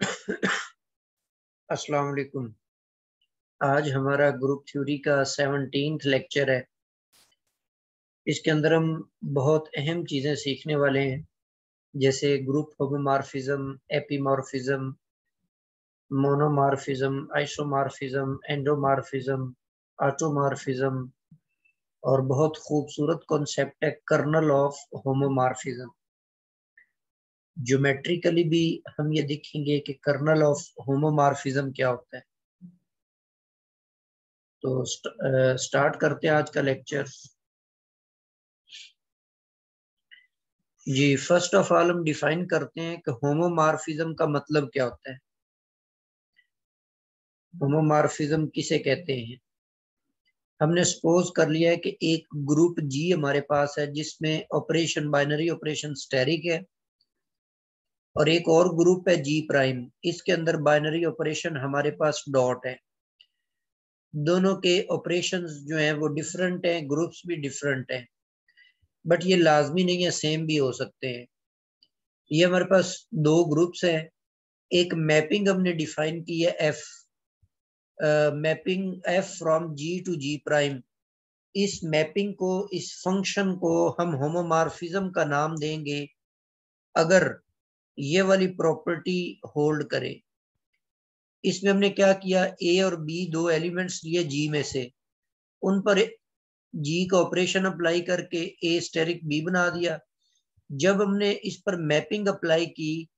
अस्सलाम वालेकुम। आज हमारा ग्रुप थ्योरी का 17th लेक्चर है। इसके अंदर हम बहुत अहम चीज़ें सीखने वाले हैं, जैसे group homomorphism, epimorphism, monomorphism, isomorphism, endomorphism, automorphism और बहुत खूबसूरत कॉन्सेप्ट है कर्नल ऑफ होमोमॉर्फिज्म। ज्योमेट्रिकली भी हम ये देखेंगे कि कर्नल ऑफ होमोमॉर्फिज्म क्या होता है। तो स्टार्ट करते हैं आज का लेक्चर। जी, फर्स्ट ऑफ ऑल हम डिफाइन करते हैं कि होमोमॉर्फिज्म का मतलब क्या होता है। होमोमॉर्फिज्म किसे कहते हैं? हमने सपोज कर लिया है कि एक ग्रुप जी हमारे पास है जिसमें ऑपरेशन बाइनरी ऑपरेशन स्टेरिक है, और एक और ग्रुप है जी प्राइम, इसके अंदर बाइनरी ऑपरेशन हमारे पास डॉट है। दोनों के ऑपरेशंस जो हैं वो डिफरेंट हैं, ग्रुप्स भी डिफरेंट हैं, बट ये लाजमी नहीं है, सेम भी हो सकते हैं। ये हमारे पास दो ग्रुप्स हैं। एक मैपिंग हमने डिफाइन की है F, mapping F from G to G prime. इस मैपिंग को, इस फंक्शन को हम होमोमॉर्फिज्म का नाम देंगे अगर ये वाली प्रॉपर्टी होल्ड करे। इसमें हमने क्या किया, ए और बी दो एलिमेंट्स लिए जी में से, उन पर जी का ऑपरेशन अप्लाई करके ए स्टेरिक बी बना दिया। जब हमने इस पर मैपिंग अप्लाई की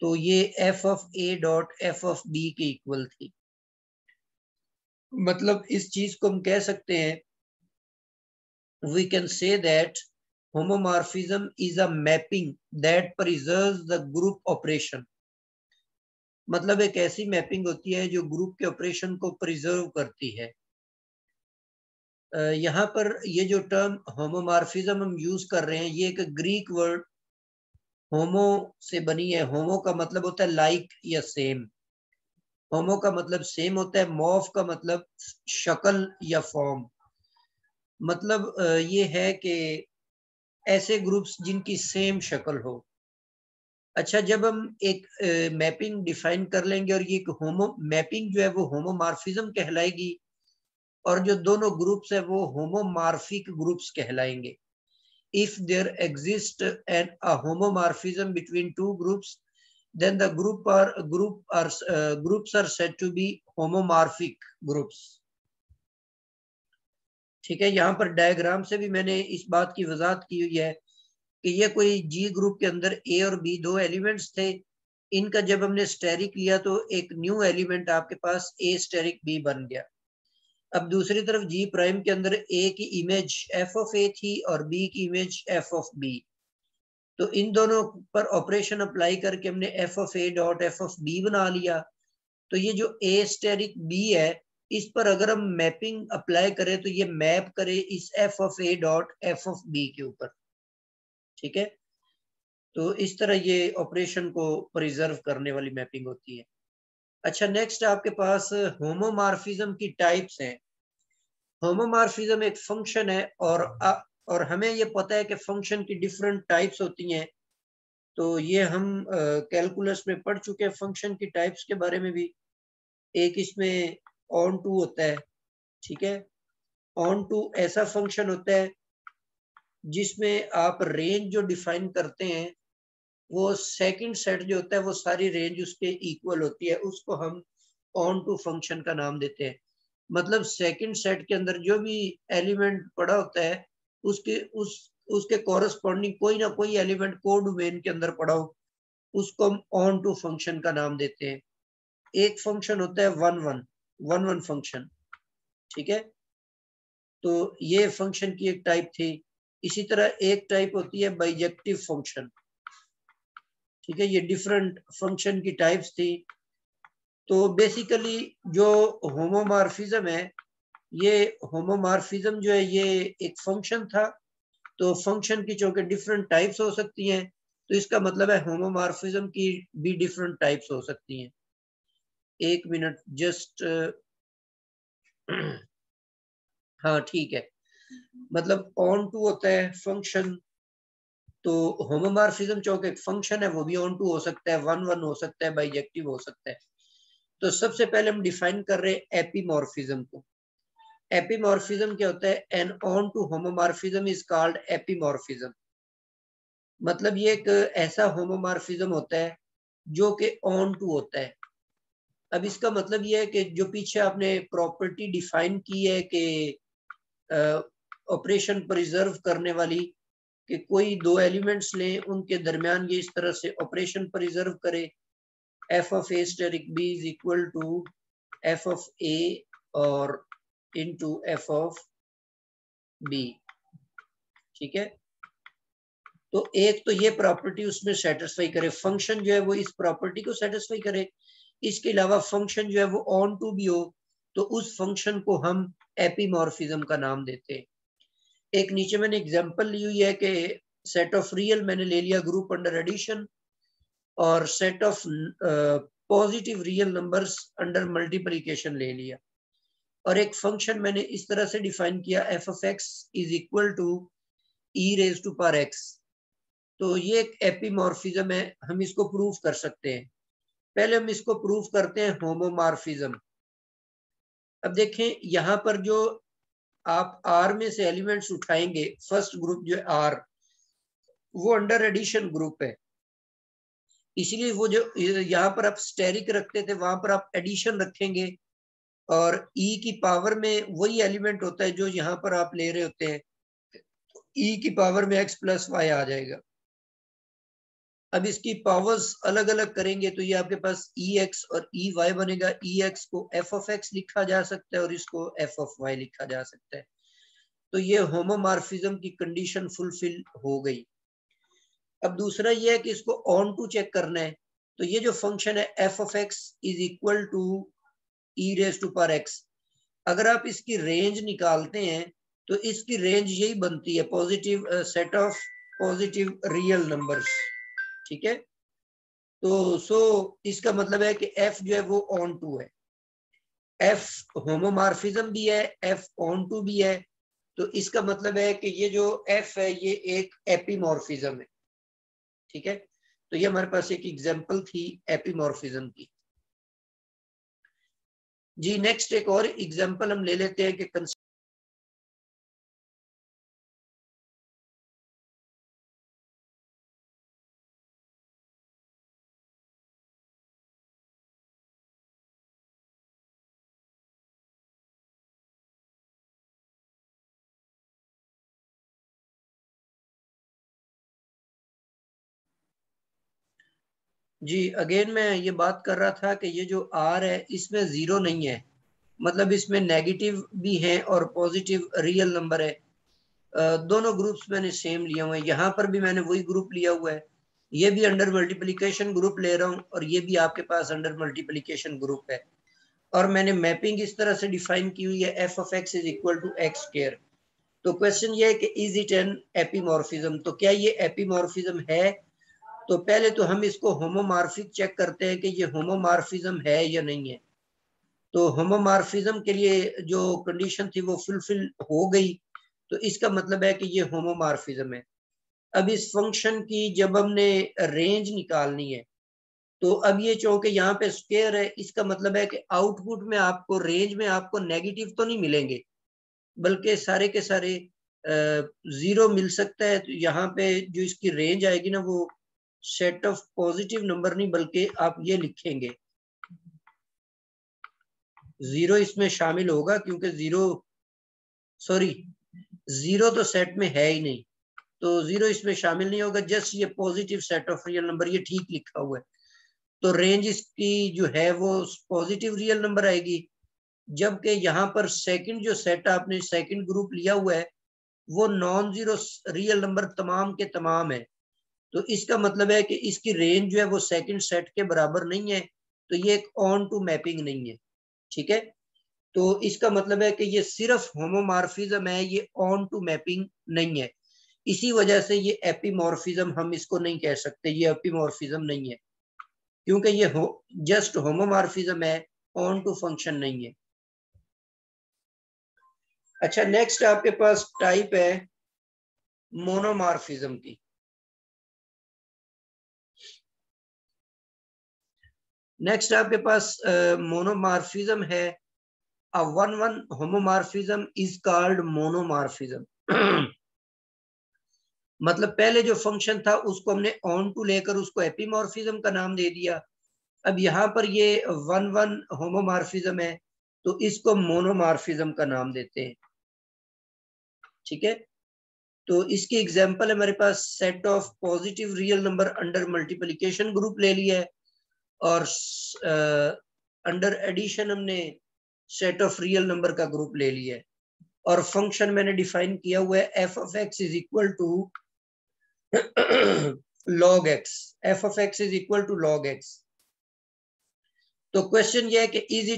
तो ये F of A dot F of B के इक्वल थी। मतलब इस चीज को हम कह सकते हैं, we can say that homomorphism is a mapping that preserves the group operation। मतलब एक ऐसी मैपिंग होती है जो ग्रुप के ऑपरेशन को प्रिजर्व करती है। यहाँ पर ये जो टर्म होमोमॉर्फिज्म हम यूज कर रहे हैं, ये एक ग्रीक वर्ड होमो से बनी है। होमो का मतलब होता है लाइक या सेम। होमो का मतलब सेम होता है, मॉर्फ का मतलब शक्ल या फॉर्म। मतलब ये है कि ऐसे ग्रुप्स जिनकी सेम शक्ल हो। अच्छा, जब हम एक मैपिंग डिफाइन कर लेंगे और ये होमो मैपिंग जो है वो होमोमॉर्फिज्म कहलाएगी, और जो दोनों ग्रुप्स है वो होमोमॉर्फिक ग्रुप्स कहलाएंगे। If there exist an a homomorphism between two groups, then the groups are said to be homomorphic groups। ठीक है, यहाँ पर डायग्राम से भी मैंने इस बात की वजाहत की हुई है कि ये कोई जी ग्रुप के अंदर ए और बी दो एलिमेंट्स थे। इनका जब हमने स्टेरिक लिया तो एक न्यू एलिमेंट आपके पास ए स्टेरिक बी बन गया। अब दूसरी तरफ जी प्राइम के अंदर ए की इमेज एफ ऑफ ए थी और बी की इमेज एफ ऑफ बी। तो इन दोनों पर ऑपरेशन अप्लाई करके हमने F of A dot F of B बना लिया। तो ये जो ए स्टेरिक बी है, इस पर अगर हम मैपिंग अप्लाई करें तो ये मैप करे इस F of A dot F of B के ऊपर। ठीक है, तो इस तरह ये ऑपरेशन को प्रिजर्व करने वाली मैपिंग होती है। अच्छा, नेक्स्ट आपके पास होमोमॉर्फिज्म की टाइप्स हैं। होमोमॉर्फिज्म एक फंक्शन है, और हमें ये पता है कि फंक्शन की डिफरेंट टाइप्स होती हैं। तो ये हम कैलकुलस में पढ़ चुके हैं फंक्शन की टाइप्स के बारे में भी। एक इसमें ऑन टू होता है। ठीक है, ऑन टू ऐसा फंक्शन होता है जिसमें आप रेंज जो डिफाइन करते हैं, वो सेकंड सेट जो होता है वो सारी रेंज उसके इक्वल होती है, उसको हम ऑन टू फंक्शन का नाम देते हैं। मतलब सेकंड सेट के अंदर जो भी एलिमेंट पड़ा होता है, उसके कॉरस्पॉन्डिंग कोई ना कोई एलिमेंट कोडोमेन के अंदर पड़ा हो, उसको हम ऑन टू फंक्शन का नाम देते हैं। एक फंक्शन होता है वन वन फंक्शन। ठीक है, तो ये फंक्शन की एक टाइप थी। इसी तरह एक टाइप होती है बाइजेक्टिव फंक्शन। ठीक है, ये डिफरेंट फंक्शन की टाइप्स थी। तो बेसिकली जो होमोमॉर्फिज्म है, ये होमोमॉर्फिज्म जो है ये एक फंक्शन था। तो फंक्शन की चूंकि डिफरेंट टाइप्स हो सकती हैं, तो इसका मतलब है होमोमॉर्फिज्म की भी डिफरेंट टाइप्स हो सकती हैं। एक मिनट जस्ट हाँ ठीक है, मतलब ऑन टू होता है फंक्शन, तो होमोमॉर्फिज्म चूंकि एक फंक्शन है, वो भी ऑन टू हो सकता है, वन वन हो सकता है, बाइजेक्टिव हो सकता है। तो सबसे पहले हम डिफाइन कर रहे हैं एपीमॉर्फिज्म को। एपीमॉर्फिज्म क्या होता है? An onto homomorphism is called epimorphism. मतलब ये एक ऐसा होमोमॉर्फिज्म होता है जो कि ऑन टू होता है। अब इसका मतलब ये है कि जो पीछे आपने प्रॉपर्टी डिफाइन की है कि ऑपरेशन प्रिजर्व करने वाली, कि कोई दो एलिमेंट्स लें, उनके दरमियान ये इस तरह से ऑपरेशन प्रिजर्व करे, f of a asterisk b is equal to F of a और इनटू एफ ऑफ बी। ठीक है, तो एक तो ये प्रॉपर्टी उसमें सेटिस्फाई करे, फंक्शन जो है वो इस प्रॉपर्टी को सेटिस्फाई करे। इसके अलावा फंक्शन जो है वो ऑन टू भी हो, तो उस फंक्शन को हम एपीमॉर्फिज्म का नाम देते हैं। एक नीचे मैंने एग्जांपल ली हुई है कि सेट ऑफ रियल मैंने ले लिया ग्रुप अंडर एडिशन, और set of positive real numbers under multiplication ले लिया। और एक फंक्शन मैंने इस तरह से डिफाइन किया, F of x is equal to E raise to power X. तो ये एक एपीमॉर्फिज्म है, हम इसको प्रूव कर सकते हैं। पहले हम इसको प्रूव करते हैं होमोमॉर्फिज्म। अब देखें यहाँ पर जो आप आर में से एलिमेंट्स उठाएंगे, फर्स्ट ग्रुप जो है आर, वो अंडर एडिशन ग्रुप है। इसलिए वो जो यहाँ पर आप स्टेरिक रखते थे, वहां पर आप एडिशन रखेंगे, और ई की पावर में वही एलिमेंट होता है जो यहाँ पर आप ले रहे होते हैं। ई की पावर में एक्स प्लस वाई आ जाएगा। अब इसकी पावर्स अलग अलग करेंगे तो ये आपके पास ई एक्स और ई वाई बनेगा। ई एक्स को एफ ऑफ एक्स लिखा जा सकता है और इसको एफ ऑफ वाई लिखा जा सकता है। तो ये होमोमॉर्फिज्म की कंडीशन फुलफिल हो गई। अब दूसरा ये है कि इसको ऑन टू चेक करना है। तो ये जो फंक्शन है F of x is equal to E raise to power X, अगर आप इसकी रेंज निकालते हैं तो इसकी रेंज यही बनती है, positive set of positive real numbers. ठीक है, तो इसका मतलब है कि एफ जो है वो ऑन टू है, एफ होमोमॉर्फिज्म भी है, एफ ऑन टू भी है। तो इसका मतलब है कि ये जो एफ है ये एक एपीमॉर्फिज्म है। ठीक है, तो ये हमारे पास एक एग्जांपल थी एपीमॉर्फिज्म की। जी नेक्स्ट एक और एग्जांपल हम ले लेते हैं कि जी अगेन मैं ये बात कर रहा था कि ये जो आर है इसमें जीरो नहीं है, मतलब इसमें नेगेटिव भी है और पॉजिटिव रियल नंबर है। दोनों ग्रुप्स मैंने सेम लिए हुए हैं। यहाँ पर भी मैंने वही ग्रुप लिया हुआ है, ये भी अंडर मल्टीप्लिकेशन ग्रुप ले रहा हूँ और ये भी आपके पास अंडर मल्टीप्लिकेशन ग्रुप है। और मैंने मैपिंग इस तरह से डिफाइन की हुई है, F of x is equal to X square. तो क्वेश्चन ये है कि इज इट एन एपीमॉर्फिज्म, तो क्या ये एपीमॉर्फिज्म है? तो पहले तो हम इसको होमोमॉर्फिक चेक करते हैं कि ये होमोमॉर्फिज्म है या नहीं है। तो होमोमॉर्फिज्म के लिए जो कंडीशन थी वो फुलफिल हो गई, तो इसका मतलब है कि ये होमोमॉर्फिज्म है। अब इस फंक्शन की जब हमने रेंज निकालनी है, तो अब ये चूंकि यहाँ पे स्क्वायर है, इसका मतलब है कि आउटपुट में आपको रेंज में आपको नेगेटिव तो नहीं मिलेंगे, बल्कि सारे के सारे जीरो मिल सकता है। तो यहाँ पे जो इसकी रेंज आएगी ना, वो सेट ऑफ पॉजिटिव नंबर नहीं, बल्कि आप ये लिखेंगे जीरो इसमें शामिल होगा, क्योंकि जीरो तो सेट में है ही नहीं, तो जीरो इसमें शामिल नहीं होगा। जस्ट ये positive set of real number, ये ठीक लिखा हुआ है। तो रेंज इसकी जो है वो पॉजिटिव रियल नंबर आएगी। जबकि यहाँ पर सेकंड जो सेट आपने सेकंड ग्रुप लिया हुआ है वो नॉन जीरो रियल नंबर तमाम के तमाम है। तो इसका मतलब है कि इसकी रेंज जो है वो सेकंड सेट के बराबर नहीं है, तो ये एक ऑन टू मैपिंग नहीं है। ठीक है, तो इसका मतलब है कि ये सिर्फ होमोमॉर्फिज्म है, ये ऑन टू मैपिंग नहीं है। इसी वजह से ये एपीमॉर्फिज्म हम इसको नहीं कह सकते, ये एपीमॉर्फिज्म नहीं है, क्योंकि ये जस्ट होमोमॉर्फिज्म है, ऑन टू फंक्शन नहीं है। अच्छा नेक्स्ट आपके पास टाइप है मोनोमॉर्फिज्म की। नेक्स्ट आपके पास मोनोमॉर्फिज्म है। A one one homomorphism is called मोनोमॉर्फिज्म। मतलब पहले जो फंक्शन था उसको हमने ऑन टू लेकर उसको एपीमॉर्फिज्म का नाम दे दिया। अब यहाँ पर ये वन वन होमोमॉर्फिज्म है तो इसको मोनोमॉर्फिज्म का नाम देते हैं। ठीक है, तो इसकी एग्जांपल हमारे पास set of positive real number under multiplication group ले लिया है, और अंडर एडिशन हमने सेट ऑफ रियल नंबर का ग्रुप ले लिया है, और फंक्शन मैंने डिफाइन किया हुआ है F of x is equal to log x। F of x is equal to log x। तो क्वेश्चन ये है कि इज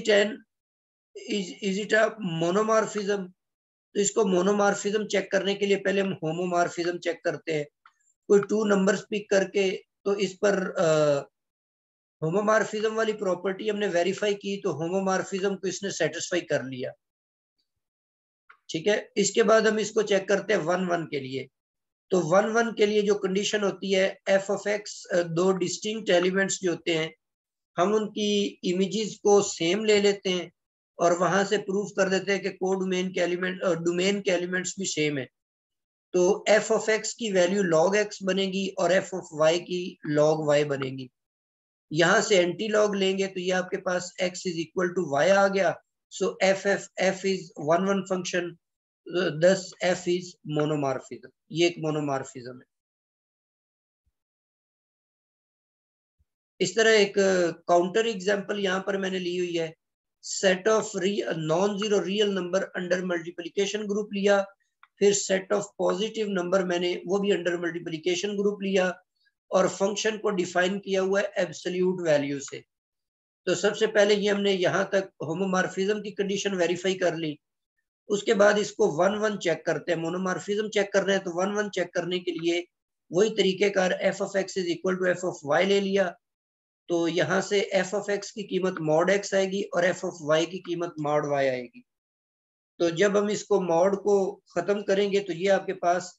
इट अ मोनोमॉर्फिज्म। तो इसको मोनोमॉर्फिज्म चेक करने के लिए पहले हम होमोमॉर्फिज्म चेक करते हैं। कोई टू नंबर्स पिक करके तो इस पर होमोमॉर्फिज्म वाली प्रॉपर्टी हमने वेरीफाई की, तो होमोमॉर्फिज्म को इसने सेटिस्फाई कर लिया। ठीक है, इसके बाद हम इसको चेक करते हैं वन वन के लिए। तो वन वन के लिए जो कंडीशन होती है एफ ऑफ एक्स, दो डिस्टिंक्ट एलिमेंट्स जो होते हैं हम उनकी इमेजेस को सेम ले लेते हैं और वहां से प्रूफ कर देते हैं कि कोडोमेन के एलिमेंट और डोमेन के एलिमेंट्स भी सेम है। तो एफ ऑफ एक्स की वैल्यू log x बनेगी और एफ ऑफ y की log y बनेगी। यहां से एंटी लॉग लेंगे तो ये आपके पास x is equal to y आ गया। So f is one one function, thus f is monomorphism. ये एक मोनोमॉर्फिज्म है। इस तरह एक काउंटर एग्जांपल यहाँ पर मैंने ली हुई है। Set of non zero real number under multiplication group लिया, फिर सेट ऑफ पॉजिटिव नंबर मैंने वो भी अंडर मल्टीप्लिकेशन ग्रुप लिया, और फंक्शन को डिफाइन किया हुआ है एब्सोल्यूट वैल्यू से। तो सबसे पहले ये हमने यहाँ तक होमोमॉर्फिज्म की कंडीशन वेरीफाई कर ली। उसके बाद इसको वन वन चेक करते हैं। मोनोमॉर्फिज्म चेक कर रहे हैं तो वन वन चेक करने के लिए वही तरीकेकार f of x is equal to F of y ले लिया। तो यहाँ से एफ ऑफ एक्स की कीमत मॉड एक्स आएगी और एफ ऑफ वाई की कीमत मॉड वाई आएगी। तो जब हम इसको मॉड को खत्म करेंगे तो ये आपके पास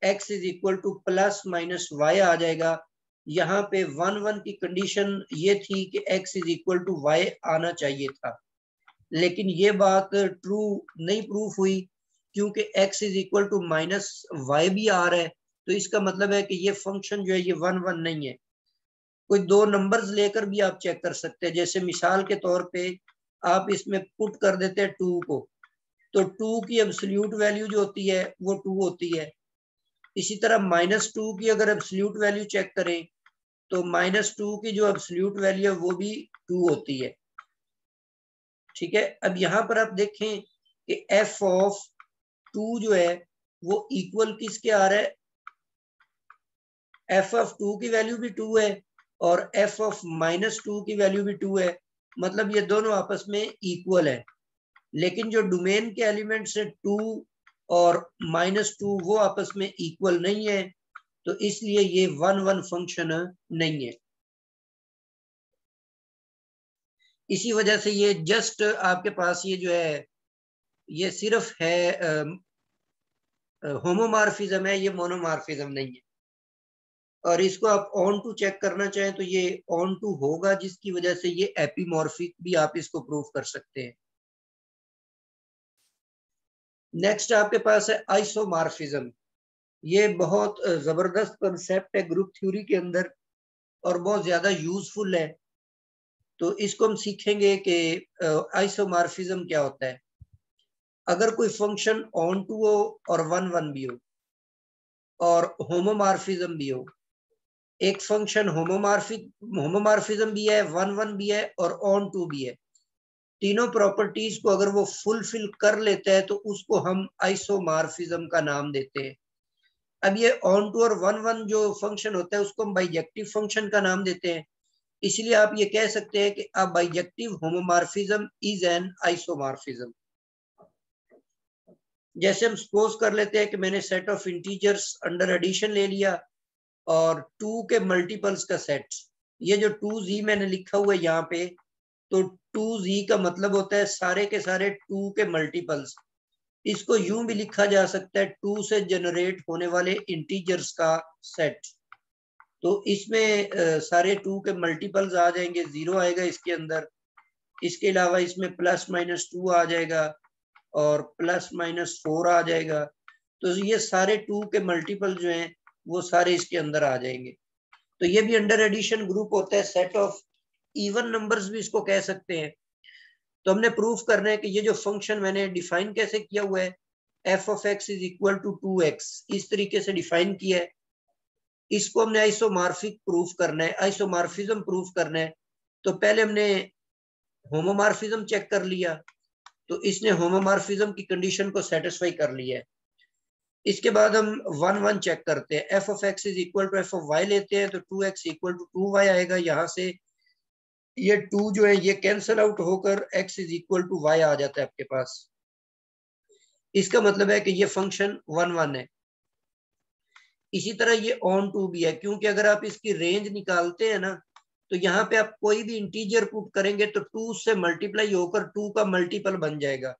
x is equal to plus minus y आ जाएगा। यहाँ पे वन वन की कंडीशन ये थी कि x is equal to Y आना चाहिए था, लेकिन ये बात ट्रू नहीं प्रूफ हुई क्योंकि x is equal to minus Y भी आ रहा है। तो इसका मतलब है कि ये फंक्शन जो है ये वन वन नहीं है। कोई दो नंबर्स लेकर भी आप चेक कर सकते हैं। जैसे मिसाल के तौर पे आप इसमें पुट कर देते हैं टू को, तो टू की एब्सोल्यूट वैल्यू जो होती है वो टू होती है। इसी तरह माइनस टू की अगर एब्सोल्यूट वैल्यू चेक करें तो माइनस टू की जो एब्सोल्यूट वैल्यू है वो भी टू होती है। ठीक है, अब यहाँ पर आप देखें कि एफ ऑफ टू जो है वो इक्वल किसके आ रहा है। एफ ऑफ टू की वैल्यू भी टू है और एफ ऑफ माइनस टू की वैल्यू भी टू है, मतलब ये दोनों आपस में इक्वल है। लेकिन जो डोमेन के एलिमेंट्स है टू और माइनस टू वो आपस में इक्वल नहीं है, तो इसलिए ये वन वन फंक्शन नहीं है। इसी वजह से ये जस्ट आपके पास ये जो है ये सिर्फ है होमोमॉर्फिज्म है, ये मोनोमॉर्फिज्म नहीं है। और इसको आप ऑन टू चेक करना चाहें तो ये ऑन टू होगा, जिसकी वजह से ये एपीमॉर्फिक भी आप इसको प्रूव कर सकते हैं। नेक्स्ट आपके पास है आइसोमॉर्फिज्म। ये बहुत जबरदस्त कंसेप्ट है ग्रुप थ्योरी के अंदर और बहुत ज्यादा यूजफुल है। तो इसको हम सीखेंगे कि आइसोमॉर्फिज्म क्या होता है। अगर कोई फंक्शन ऑन टू हो और वन वन भी हो और होमोमॉर्फिज्म भी हो, एक फंक्शन होमोमॉर्फिज्म भी है, वन वन भी है और ऑन टू भी है, तीनों प्रॉपर्टीज को अगर वो फुलफिल कर लेता है तो उसको हम आइसोमॉर्फिज्म का नाम देते हैं। अब ये ऑन टू और वन वन जो फंक्शन होता है उसको हम बाइजेक्टिव फंक्शन का नाम देते हैं। इसलिए आप ये कह सकते हैं कि a bijective homomorphism is an isomorphism. जैसे हम सपोज कर लेते हैं कि मैंने set of integers under addition ले लिया और टू के मल्टीपल्स का सेट। ये जो टू जी मैंने लिखा हुआ है यहाँ पे, तो टू जी का मतलब होता है सारे के सारे टू के मल्टीपल्स। इसको यूं भी लिखा जा सकता है टू से जनरेट होने वाले इंटीजर्स का सेट। तो इसमें सारे 2 के मल्टीपल्स आ जाएंगे, 0 आएगा इसके अंदर। इसके अलावा इसमें प्लस माइनस 2 आ जाएगा और प्लस माइनस 4 आ जाएगा। तो ये सारे 2 के मल्टीपल जो हैं वो सारे इसके अंदर आ जाएंगे। तो ये भी अंडर एडिशन ग्रुप होता है, सेट ऑफ इवन नंबर्स भी इसको कह सकते हैं। तो हमने प्रूफ करना है कि ये जो फंक्शन मैंने डिफाइन कैसे किया हुआ है, F of x is equal to 2x, इस तरीके से डिफाइन किया है। इसको हमने आइसोमॉर्फिक प्रूफ करना है, आइसोमॉर्फिज्म प्रूफ करना है। तो पहले हमने होमोमॉर्फिज्म चेक कर लिया, तो इसने होमोमॉर्फिज्म की कंडीशन को सेटिस्फाई कर लिया है। इसके बाद हम 1 1 चेक करते हैं, F of x is equal to F of Y लेते हैं, तो 2x इक्वल टू 2y आएगा। यहाँ से ये 2 जो है ये कैंसल आउट होकर x is equal to y आ जाता है आपके पास। इसका मतलब है कि ये फंक्शन 1 1 है। इसी तरह ये ऑन टू भी है, क्योंकि अगर आप इसकी रेंज निकालते हैं ना, तो यहाँ पे आप कोई भी इंटीजर पुट करेंगे तो 2 से मल्टीप्लाई होकर 2 का मल्टीपल बन जाएगा।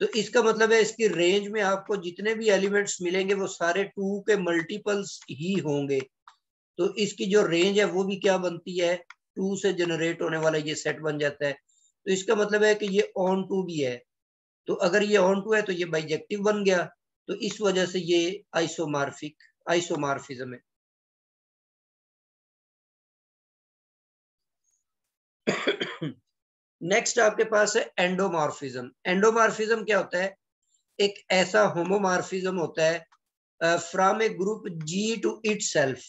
तो इसका मतलब है इसकी रेंज में आपको जितने भी एलिमेंट्स मिलेंगे वो सारे 2 के मल्टीपल्स ही होंगे। तो इसकी जो रेंज है वो भी क्या बनती है, 2 से जनरेट होने वाला ये सेट बन जाता है। तो इसका मतलब है कि ये ऑन टू भी है। तो अगर ये ऑन टू है तो ये बाइजेक्टिव बन गया। तो इस वजह से ये आइसोमॉर्फिज्म है। नेक्स्ट आपके पास है एंडोमॉर्फिज्म। एंडोमॉर्फिज्म क्या होता है, एक ऐसा होमोमॉर्फिज्म होता है from a group G to itself.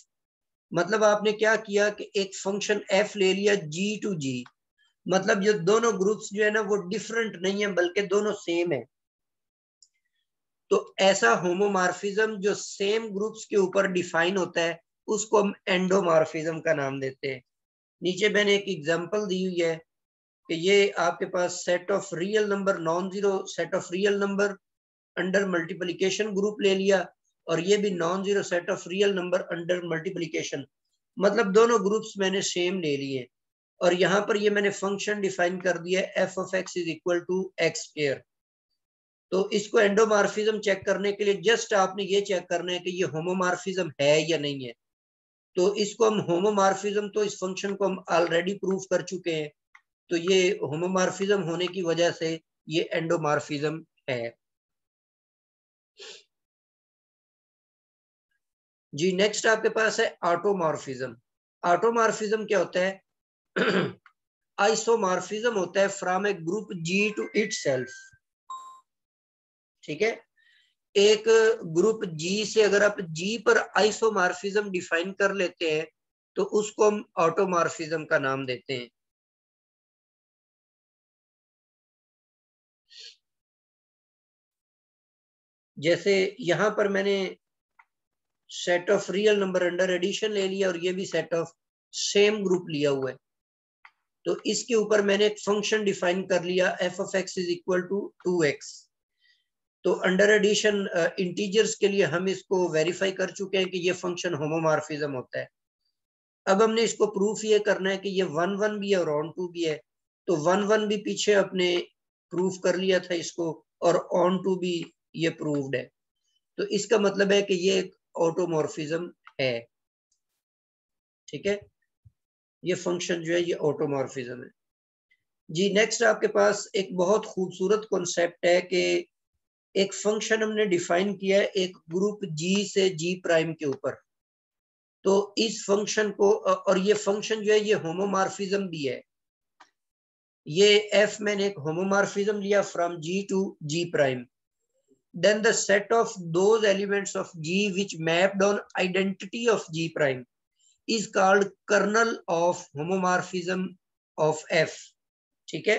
मतलब आपने क्या किया कि एक फंक्शन एफ ले लिया जी टू जी, मतलब ये दोनों ग्रुप्स जो है ना वो डिफरेंट नहीं है बल्कि दोनों सेम है। तो ऐसा होमोमॉर्फिज्म जो सेम ग्रुप्स के ऊपर डिफाइन होता है उसको हम एंडोमॉर्फिज्म का नाम देते हैं। नीचे मैंने एक एग्जांपल दी हुई है कि ये आपके पास set of real number non zero set of real number under multiplication group ले लिया, और ये भी non zero set of real number under multiplication, मतलब दोनों ग्रुप्स मैंने सेम ले लिए। और यहाँ पर ये मैंने फंक्शन डिफाइन कर दिया है F of x is equal to X square. तो इसको एंडोमॉर्फिज्म चेक करने के लिए जस्ट आपने ये चेक करना है कि ये होमोमॉर्फिज्म है या नहीं है। तो इसको हम होमोमॉर्फिज्म, तो इस फंक्शन को हम ऑलरेडी प्रूफ कर चुके हैं। तो ये होमोमॉर्फिज्म होने की वजह से ये एंडोमॉर्फिज्म है। जी नेक्स्ट आपके पास है ऑटोमॉर्फिज्म। ऑटोमॉर्फिज्म क्या होता है, आइसोमॉर्फिज्म होता है from a group G to itself. ठीक है, एक ग्रुप जी से अगर आप जी पर आइसोमॉर्फिज्म डिफाइन कर लेते हैं तो उसको हम ऑटोमॉर्फिज्म का नाम देते हैं। जैसे यहां पर मैंने set of real number under addition ले लिया और ये भी सेट ऑफ सेम ग्रुप लिया हुआ है। तो इसके ऊपर मैंने एक फंक्शन डिफाइन कर लिया F of x is equal to 2x। तो अंडर एडिशन इंटीजर्स के लिए हम इसको वेरीफाई कर चुके हैं कि ये फंक्शन होमोमॉर्फिज्म होता है। अब हमने इसको प्रूफ ये करना है कि ये 1 1 भी है और ऑन टू भी है। तो 1 1 भी पीछे अपने प्रूफ कर लिया था इसको, और ऑन टू भी ये प्रूव्ड है। तो इसका मतलब है कि ये एक ऑटोमॉर्फिज्म है। ठीक है, ये फंक्शन जो है ये ऑटोमॉर्फिज्म है। जी नेक्स्ट आपके पास एक बहुत खूबसूरत कॉन्सेप्ट है कि एक फंक्शन हमने डिफाइन किया है एक ग्रुप जी से जी प्राइम के ऊपर। तो इस फंक्शन को, और ये फंक्शन जो है ये होमोमॉर्फिज्म भी है। ये एफ मैंने एक होमोमॉर्फिज्म लिया from G to G prime. then the set of those elements of G which mapped on identity of G prime is called kernel of homomorphism of F। ठीक है,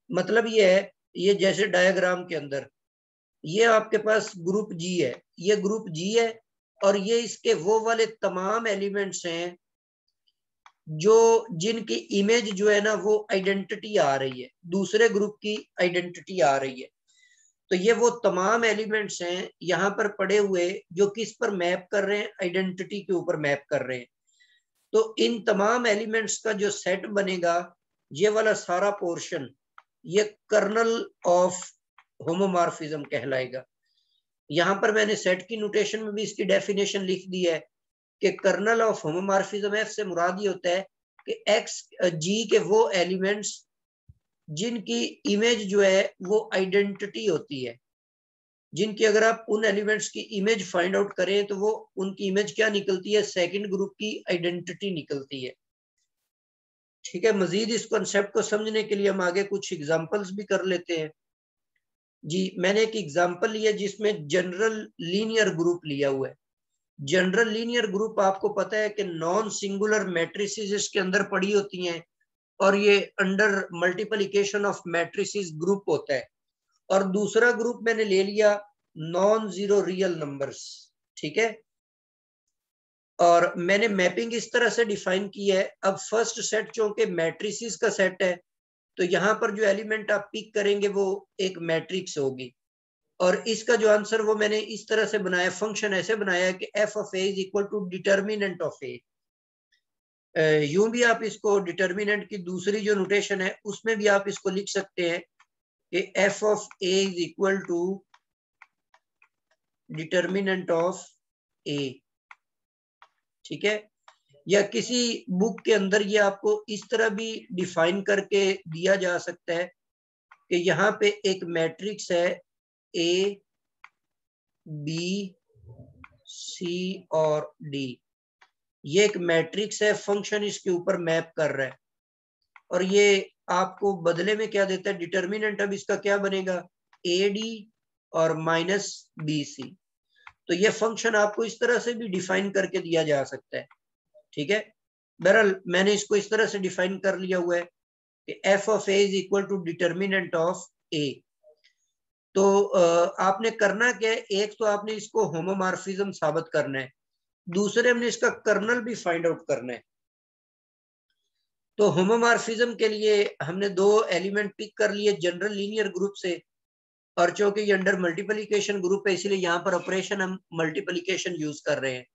मतलब ये है, ये जैसे डायग्राम के अंदर ये आपके पास ग्रुप G है, ये ग्रुप G है, और ये इसके वो वाले तमाम एलिमेंट्स हैं जो जिनकी इमेज जो है ना वो आइडेंटिटी आ रही है, दूसरे ग्रुप की आइडेंटिटी आ रही है। तो ये वो तमाम एलिमेंट्स हैं यहाँ पर पड़े हुए जो किस पर मैप कर रहे हैं, आइडेंटिटी के ऊपर मैप कर रहे हैं। तो इन तमाम एलिमेंट्स का जो सेट बनेगा, ये वाला सारा पोर्शन, ये कर्नल ऑफ होमोमॉर्फिज्म कहलाएगा। यहाँ पर मैंने सेट की नोटेशन में भी इसकी डेफिनेशन लिख दी है कि कर्नल ऑफ होमोमॉर्फिज्म एफ से मुराद ये होता है कि एक्स जी के वो एलिमेंट्स जिनकी इमेज जो है वो आइडेंटिटी होती है, जिनकी अगर आप उन एलिमेंट्स की इमेज फाइंड आउट करें तो वो उनकी इमेज क्या निकलती है, सेकंड ग्रुप की आइडेंटिटी निकलती है। ठीक है, मजीद इस कॉन्सेप्ट को समझने के लिए हम आगे कुछ एग्जांपल्स भी कर लेते हैं। जी, मैंने एक एग्जांपल लिया जिसमें जनरल लीनियर ग्रुप लिया हुआ है। जनरल लीनियर ग्रुप आपको पता है कि नॉन सिंगुलर मैट्रिसेस इसके अंदर पड़ी होती हैं और ये under multiplication of matrices group होता है। और दूसरा ग्रुप मैंने ले लिया नॉन जीरो रियल नंबर्स। ठीक है, और मैंने मैपिंग इस तरह से डिफाइन की है। अब फर्स्ट सेट चूंकि मैट्रिसेस का सेट है तो यहाँ पर जो एलिमेंट आप पिक करेंगे वो एक मैट्रिक्स होगी, और इसका जो आंसर वो मैंने इस तरह से बनाया, फंक्शन ऐसे बनाया है कि f of a is equal to determinant of a. यूं भी आप इसको डिटर्मिनेंट की दूसरी जो नोटेशन है उसमें भी आप इसको लिख सकते हैं कि f of a is equal to determinant of a. ठीक है, या किसी बुक के अंदर ये आपको इस तरह भी डिफाइन करके दिया जा सकता है कि यहाँ पे एक मैट्रिक्स है ए बी सी और डी, ये एक मैट्रिक्स है, फंक्शन इसके ऊपर मैप कर रहा है, और ये आपको बदले में क्या देता है, डिटर्मिनेंट अब इसका क्या बनेगा, ए डी और माइनस बी सी। तो ये फंक्शन आपको इस तरह से भी डिफाइन करके दिया जा सकता है। ठीक है, बहरहाल मैंने इसको इस तरह से डिफाइन कर लिया हुआ है कि f of a is equal to determinant of a. तो आपने करना क्या है, एक तो आपने इसको होमोमॉर्फिज्म साबित करना है, दूसरे हमने इसका कर्नल भी फाइंड आउट करना है। तो होमोमॉर्फिज्म के लिए हमने दो एलिमेंट पिक कर लिए जनरल लीनियर ग्रुप से, और चूंकि ये अंडर मल्टीप्लिकेशन ग्रुप है इसलिए यहाँ पर ऑपरेशन हम मल्टीप्लिकेशन यूज कर रहे हैं।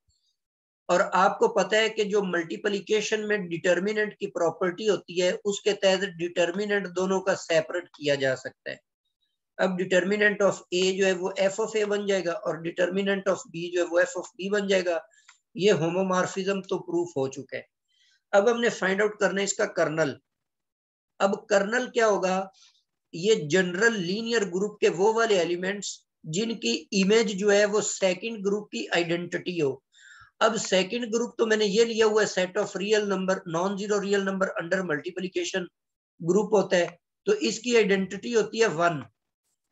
और आपको पता है कि जो मल्टीप्लिकेशन में डिटर्मिनेंट की प्रॉपर्टी होती है उसके तहत डिटर्मिनेंट दोनों का सेपरेट किया जा सकता है। अब डिटर्मिनेंट ऑफ ए जो है वो एफ ऑफ ए बन जाएगा और डिटर्मिनेंट ऑफ बी जो है वो एफ ऑफ बी बन जाएगा। ये होमोमॉर्फिज्म तो प्रूफ हो चुका है। अब हमने फाइंड आउट करना है इसका कर्नल। अब कर्नल क्या होगा, ये जनरल लीनियर ग्रुप के वो वाले एलिमेंट्स जिनकी इमेज जो है वो सेकंड ग्रुप की आइडेंटिटी हो। अब सेकंड ग्रुप तो मैंने ये लिया हुआ है set of real number, non zero real number under multiplication group होता है, तो इसकी आइडेंटिटी होती है 1।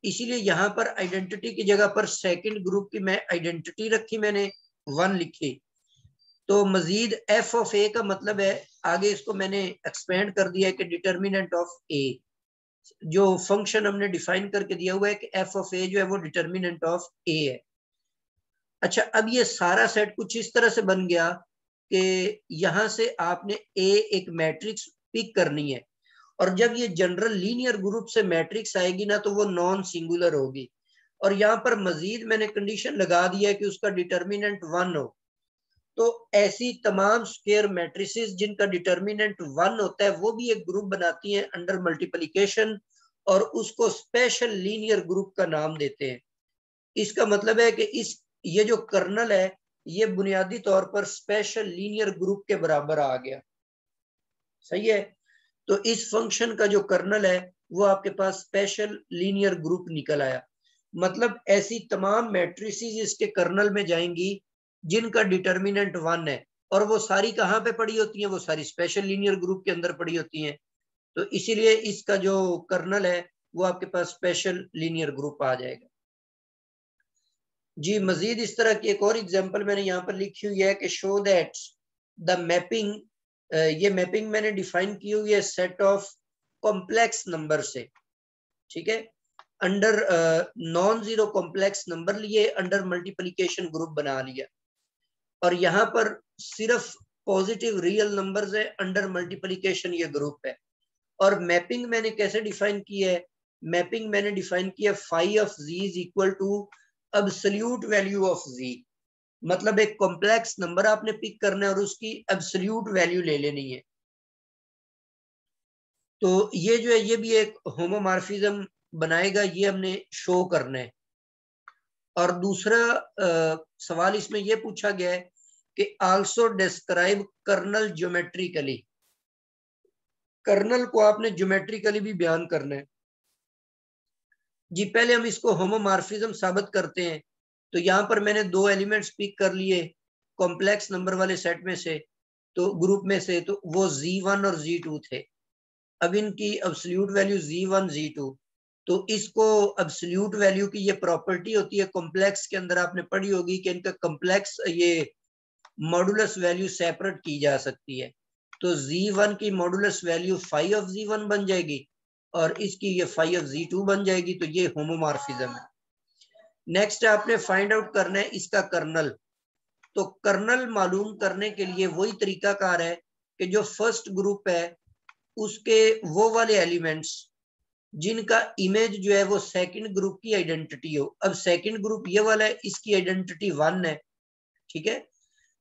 इसीलिए यहाँ पर आइडेंटिटी की जगह पर सेकंड ग्रुप की मैं आइडेंटिटी रखी, मैंने 1 लिखी। तो मजीद एफ ऑफ ए का मतलब है, आगे इसको मैंने एक्सपेंड कर दिया है कि डिटर्मिनेंट ऑफ ए, जो फंक्शन हमने डिफाइन करके दिया हुआ है कि एफ ऑफ ए जो है वो डिटर्मिनेंट ऑफ ए है। अच्छा, अब ये सारा सेट कुछ इस तरह से बन गया कि यहां से आपने ए एक मैट्रिक्स पिक करनी है, और जब ये जनरल लीनियर ग्रुप से मैट्रिक्स आएगी ना तो वो नॉन सिंगुलर होगी, और यहाँ पर मजीद मैंने कंडीशन लगा दिया है कि उसका डिटर्मिनेंट 1 हो। तो ऐसी तमाम स्क्वायर मैट्रिसेस जिनका डिटर्मिनेंट 1 होता है वो भी एक ग्रुप बनाती हैं अंडर मल्टीप्लिकेशन, और उसको स्पेशल लीनियर ग्रुप का नाम देते हैं। इसका मतलब है कि इस ये जो कर्नल है ये बुनियादी तौर पर स्पेशल लीनियर ग्रुप के बराबर आ गया। सही है, तो इस फंक्शन का जो कर्नल है वो आपके पास स्पेशल लीनियर ग्रुप निकल आया। मतलब ऐसी तमाम मैट्रिसेस इसके कर्नल में जाएंगी जिनका डिटर्मिनेंट 1 है, और वो सारी कहाँ पे पड़ी होती हैं, वो सारी स्पेशल लीनियर ग्रुप के अंदर पड़ी होती हैं। तो इसीलिए इसका जो कर्नल है वो आपके पास स्पेशल लीनियर ग्रुप आ जाएगा। जी, मजीद इस तरह की एक और एग्जांपल मैंने यहाँ पर लिखी हुई है कि शो दैट द मैपिंग, ये मैपिंग मैंने डिफाइन की हुई है सेट ऑफ कॉम्प्लेक्स नंबर से। ठीक है, under non zero complex number लिए, अंडर मल्टीप्लिकेशन ग्रुप बना लिया, और यहाँ पर सिर्फ पॉजिटिव रियल नंबर्स है, अंडर मल्टीप्लिकेशन ये ग्रुप है। और मैपिंग मैंने कैसे डिफाइन की है, मैपिंग मैंने डिफाइन किया phi of ji is equal to absolute value of g. मतलब एक कॉम्प्लेक्स नंबर आपने पिक करना है और उसकी एब्सोल्यूट वैल्यू ले लेनी है। तो ये जो है ये भी एक होमोमॉर्फिज्म बनाएगा, ये हमने शो करना है। और दूसरा सवाल इसमें यह पूछा गया है कि also describe kernel geometrically, kernel को आपने ज्योमेट्रिकली भी बयान करना है जी। पहले हम इसको होमोमॉर्फिज्म साबित करते हैं। तो यहाँ पर मैंने दो एलिमेंट्स पिक कर लिए कॉम्प्लेक्स नंबर वाले सेट में से, तो ग्रुप में से, तो वो Z1 और Z2 थे। अब इनकी एब्सोल्यूट वैल्यू Z1 Z2, तो इसको एब्सोल्यूट वैल्यू की ये प्रॉपर्टी होती है कॉम्प्लेक्स के अंदर, आपने पढ़ी होगी कि इनका कॉम्प्लेक्स ये मॉडुलस वैल्यू सेपरेट की जा सकती है। तो Z1 की modulus value phi of Z1 बन जाएगी और इसकी ये फाई ऑफ Z2 बन जाएगी। तो ये होमोमॉर्फिज्म है। नेक्स्ट आपने फाइंड आउट करना है इसका कर्नल। तो कर्नल मालूम करने के लिए वही तरीकाकार है कि जो फर्स्ट ग्रुप है उसके वो वाले एलिमेंट्स जिनका इमेज जो है वो सेकंड ग्रुप की आइडेंटिटी हो। अब सेकंड ग्रुप ये वाला है, इसकी आइडेंटिटी 1 है, ठीक है।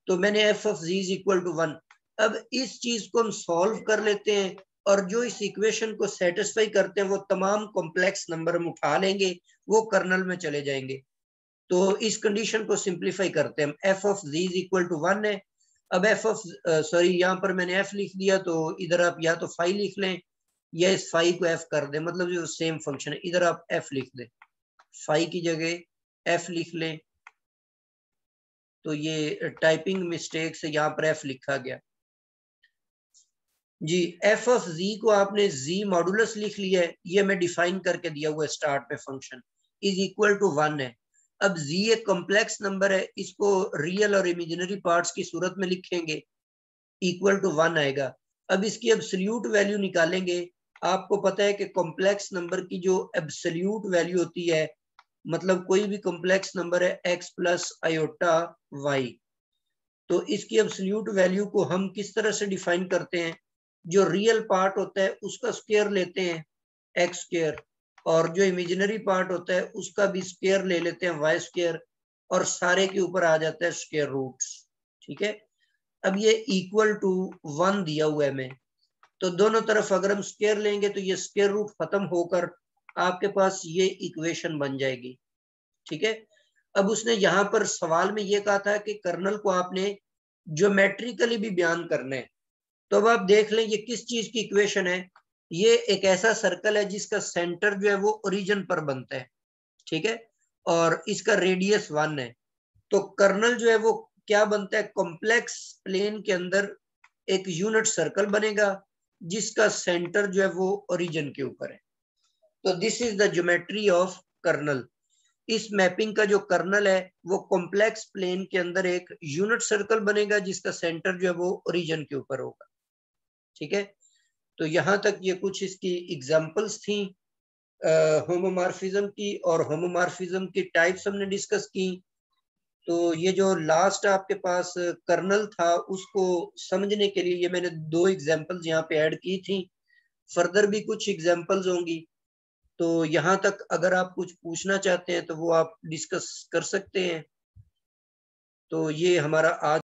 तो मैंने F of ji is equal to 1। अब इस चीज को हम सॉल्व कर लेते हैं और जो इस इक्वेशन को सेटिस्फाई करते हैं वो तमाम कॉम्प्लेक्स नंबर हम उठा लेंगे, वो कर्नल में चले जाएंगे। तो इस कंडीशन को सिंप्लीफाई करते हैं हम। F of ji is equal to 1 है। अब एफ ऑफ सॉरी यहाँ पर मैंने एफ लिख दिया, तो इधर आप या तो फाई लिख लें या इस फाई को एफ कर दें, मतलब जो सेम फंक्शन है। इधर आप एफ लिख दें, फाई की जगह एफ लिख लें। तो ये टाइपिंग मिस्टेक से यहाँ पर एफ लिखा गया जी। एफ ऑफ जी को आपने जी मॉडुलस लिख लिया है, ये मैं डिफाइन करके दिया हुआ है स्टार्ट में, फंक्शन इज इक्वल टू 1 है। अब जी एक कॉम्प्लेक्स नंबर है, इसको रियल और इमेजिनरी पार्ट्स की सूरत में लिखेंगे, इक्वल टू 1 आएगा। अब इसकी एब्सोल्यूट वैल्यू निकालेंगे। आपको पता है कि कॉम्प्लेक्स नंबर की जो एब्सोल्यूट वैल्यू होती है, मतलब कोई भी कॉम्प्लेक्स नंबर है x प्लस आयोटा y, तो इसकी एब्सोल्यूट वैल्यू को हम किस तरह से डिफाइन करते हैं? जो रियल पार्ट होता है उसका स्क्वायर लेते हैं एक्स स्क्वायर, और जो इमेजिनरी पार्ट होता है उसका भी स्क्वायर ले लेते हैं वाई स्क्वायर, और सारे के ऊपर आ जाता है स्क्वायर रूट्स, ठीक है। अब ये इक्वल टू 1 दिया हुआ है मैं, तो दोनों तरफ अगर हम स्क्वायर लेंगे तो ये स्क्वायर रूट खत्म होकर आपके पास ये इक्वेशन बन जाएगी, ठीक है। अब उसने यहाँ पर सवाल में ये कहा था कि कर्नल को आपने ज्योमेट्रिकली भी बयान करना है। तो अब आप देख लें ये किस चीज की इक्वेशन है। ये एक ऐसा सर्कल है जिसका सेंटर जो है वो ओरिजिन पर बनता है, ठीक है, और इसका रेडियस 1 है। तो कर्नल जो है वो क्या बनता है? कॉम्प्लेक्स प्लेन के अंदर एक यूनिट सर्कल बनेगा जिसका सेंटर जो है वो ओरिजिन के ऊपर है। तो this is the geometry of kernel. इस मैपिंग का जो कर्नल है वो कॉम्प्लेक्स प्लेन के अंदर एक यूनिट सर्कल बनेगा जिसका सेंटर जो है वो ओरिजिन के ऊपर होगा, ठीक है। तो यहाँ तक ये कुछ इसकी एग्जांपल्स थी होमोमॉर्फिज्म की, और होमोमॉर्फिज्म की टाइप्स हमने डिस्कस की। तो ये जो लास्ट आपके पास कर्नल था उसको समझने के लिए ये मैंने दो एग्जांपल्स यहाँ पे ऐड की थी, फर्दर भी कुछ एग्जांपल्स होंगी। तो यहाँ तक अगर आप कुछ पूछना चाहते हैं तो वो आप डिस्कस कर सकते हैं। तो ये हमारा आज